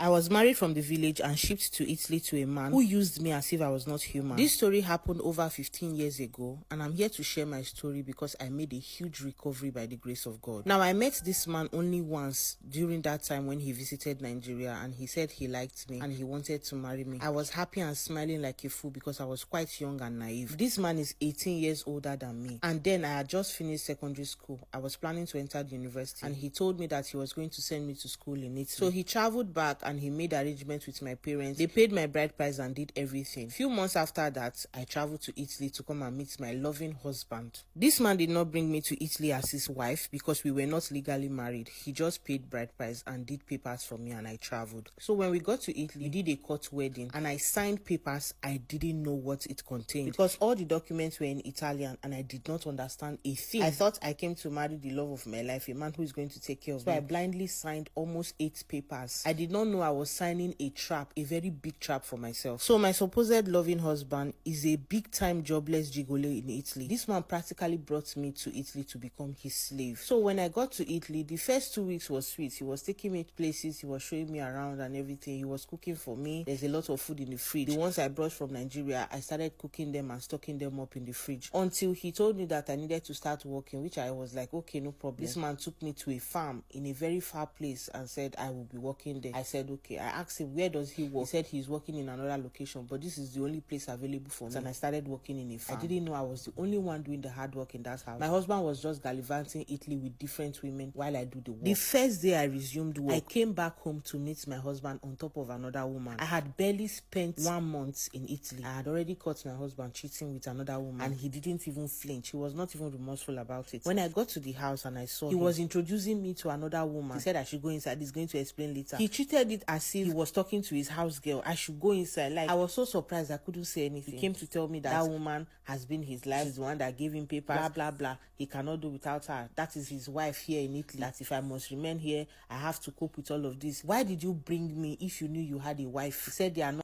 I was married from the village and shipped to Italy to a man who used me as if I was not human. This story happened over 15 years ago, and I'm here to share my story because I made a huge recovery by the grace of God. Now, I met this man only once during that time when he visited Nigeria, and he said he liked me and he wanted to marry me. I was happy and smiling like a fool because I was quite young and naive. This man is 18 years older than me, and then I had just finished secondary school. I was planning to enter the university, and he told me that he was going to send me to school in Italy. So he traveled back and he made arrangements with my parents. They paid my bride price and did everything. Few months after that, I traveled to Italy to come and meet my loving husband. This man did not bring me to Italy as his wife because we were not legally married. He just paid bride price and did papers for me, and I traveled. So when we got to Italy, we did a court wedding and I signed papers. I didn't know what it contained because all the documents were in Italian and I did not understand a thing. I thought I came to marry the love of my life, a man who is going to take care of me. So I blindly signed almost 8 papers. I did not know I was signing a trap, a very big trap for myself. So my supposed loving husband is a big-time jobless gigolo in Italy. This man practically brought me to Italy to become his slave. So when I got to Italy, the first 2 weeks was sweet. He was taking me places, he was showing me around and everything. He was cooking for me. There's a lot of food in the fridge. The ones I brought from Nigeria, I started cooking them and stocking them up in the fridge until he told me that I needed to start working, which I was like, okay, no problem. This man took me to a farm in a very far place and said I will be working there. I said, okay. I asked him, where does he work? He said he's working in another location, but this is the only place available for me. And I started working in a farm. I didn't know I was the only one doing the hard work in that house. My husband was just gallivanting Italy with different women while I do the work. The first day I resumed work, I came back home to meet my husband on top of another woman. I had barely spent 1 month in Italy. I had already caught my husband cheating with another woman, and he didn't even flinch. He was not even remorseful about it. When I got to the house and I saw him, he was introducing me to another woman. He said I should go inside. He's going to explain later. He treated it as if he was talking to his house girl. I should go inside. Like, I was so surprised I couldn't say anything. He came to tell me that that woman has been his life. She's the one that gave him papers, blah blah blah. He cannot do without her. That is his wife here in Italy. That if I must remain here, I have to cope with all of this. Why did you bring me if you knew you had a wife? He said they are not